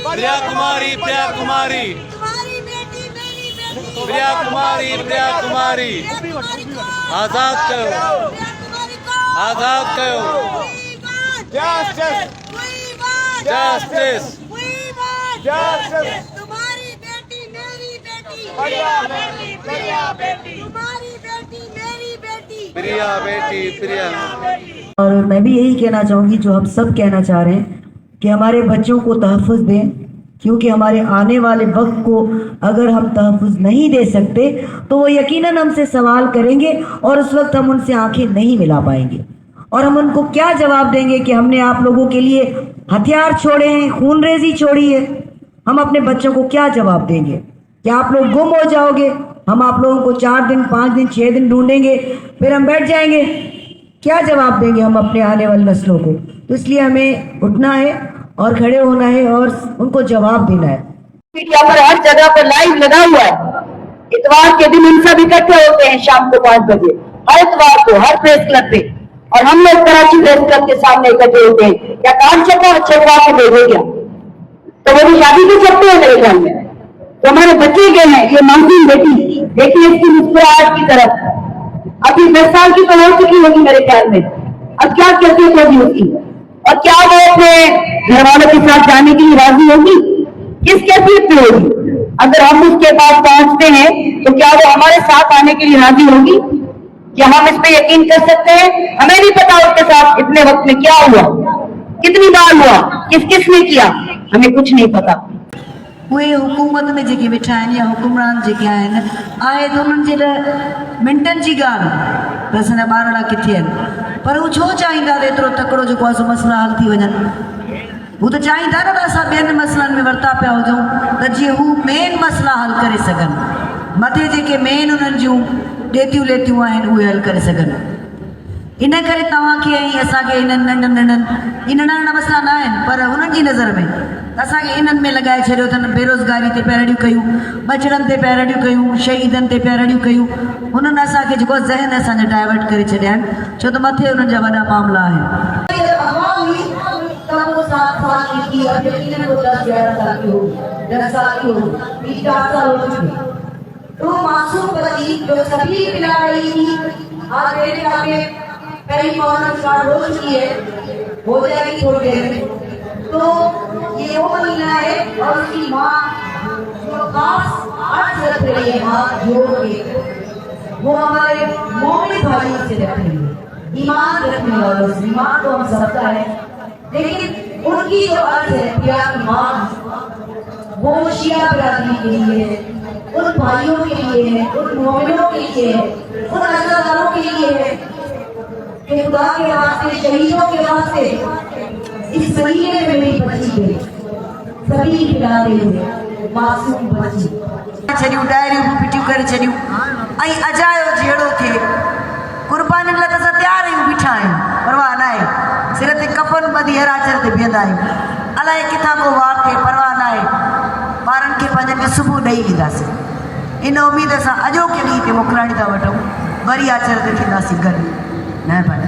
प्रिया कुमारी, प्रिया कुमारी, तुम्हारी बेटी मेरी बेटी, प्रिया कुमारी, प्रिया कुमारी, आजाद करो, आजाद करो, जस्टिस, तुम्हारी बेटी मेरी बेटी, तुम्हारी बेटी मेरी बेटी, प्रिया बेटी, प्रिया। और मैं भी यही कहना चाहूँगी जो हम सब कहना चाह रहे हैं कि हमारे बच्चों को तहफ़्फ़ुज़ दें, क्योंकि हमारे आने वाले वक्त को अगर हम तहफ़्फ़ुज़ नहीं दे सकते तो वो यकीनन हमसे सवाल करेंगे और उस वक्त हम उनसे आंखें नहीं मिला पाएंगे। और हम उनको क्या जवाब देंगे कि हमने आप लोगों के लिए हथियार छोड़े हैं, खूनरेजी छोड़ी है। हम अपने बच्चों को क्या जवाब देंगे कि आप लोग गुम हो जाओगे, हम आप लोगों को 4 दिन 5 दिन 6 दिन ढूंढेंगे, फिर हम बैठ जाएंगे। क्या जवाब देंगे हम अपने आने वाली नस्लों को? तो इसलिए हमें उठना है और खड़े होना है और उनको जवाब देना है। मीडिया पर हर जगह पर लाइव लगा हुआ है। इतवार के दिन हम सब इकट्ठे होते हैं शाम को 5 बजे, हर इतवार को हर प्रेस क्लब पे, और हम लोग कराची प्रेस क्लब के सामने इकट्ठे होते हैं। क्या कान छपवा के भेजे क्या? तो वो भी शादी के सकते हैं मेरे ख्याल में। तो हमारे बच्चे गए हैं, ये मासूम बेटी देखिए इसकी मुस्कुराहट की तरफ, अभी 10 साल की तो हो चुकी होगी मेरे ख्याल में। अब क्या कैफियत होगी उसकी, और क्या वो अपने घर वालों के साथ जाने के लिए राजी होगी? किस कैफियत में होगी? अगर हम उसके पास पहुंचते हैं तो क्या वो हमारे साथ आने के लिए राजी होगी? क्या हम इस पे यकीन कर सकते हैं? हमें नहीं पता उसके साथ इतने वक्त में क्या हुआ, कितनी बार हुआ, किस किस ने किया, हमें कुछ नहीं पता। उहे हुकूमत में जेके वेठा आहिनि या हुकुमरान जेके आहिनि आहे त उन्हनि जे लाइ मिंटनि जी ॻाल्हि त असांजा ॿारड़ा किथे आहिनि, पर हू छो चाहींदा त एतिरो तकिड़ो जेको आहे सो मसइला हल थी वञनि? हू त चाहींदा न त असां ॿियनि मसइलनि में वर्ता पिया हुजूं त जीअं हू मेन मसइला हल करे सघनि, मथे जेके मेन उन्हनि जूं ॾेतियूं लेतियूं आहिनि उहे हल करे सघनि। इन करे तव्हांखे ऐं असांखे इन्हनि नंढनि इन नंढा मसइला न आहिनि, पर हुननि जी नज़र में असांखे इन्हनि में लॻाए छॾियो अथनि। बेरोज़गारी ते पहिरियों कयूं, बचड़नि ते पहिरियों कयूं, शहीदनि ते पहिरियों कयूं। हुननि असांखे जेको ज़हन असांजा डाइवर्ट करे छॾिया आहिनि, छो त मथे हुननि जा वॾा मामला आहिनि। तो मासूम बच्ची जो सभी पिला रही थी आज अमेरिका में कई मौसम का हो चुकी है, हो जाएगी थोड़ी देर में। तो ये वो महिला है और उसकी माँ जो खास अर्थ रख रही है, माँ जोड़ के वो हमारे मोमिन भाइयों से रख रही है, ईमान रखने वालों से। ईमान तो हम सबका है, लेकिन उनकी जो अर्थ है प्यार माँ, वो शिया बिरादरी के लिए है, उन भाइयों के लिए है, उन मोमिनों के लिए है, उन अज़ादारों के लिए है कि खुदा के वास्ते, शहीदों के वास्ते इस महीने में मेरी बच्ची गई, सभी खिलाते हुए मासूम बच्ची छॾियूं, डायरियूं पिटियूं करे छॾियूं ऐं अजायो जहिड़ो थिए। कुर्बानीनि लाइ त असां तयारु आहियूं, बीठा आहियूं, परवाह न आहे। सिर ते कफ़न ॿधी हर आचर ते बीहंदा आहियूं, अलाए किथां को वार थिए परवाह न आहे। ॿारनि खे पंहिंजनि खे सुबुह ॾेई ईंदासीं, इन उमेद सां अॼोके ॾींहं ते मोकिलाणी था वठूं, वरी आचर ते थींदासीं गॾु। न भाई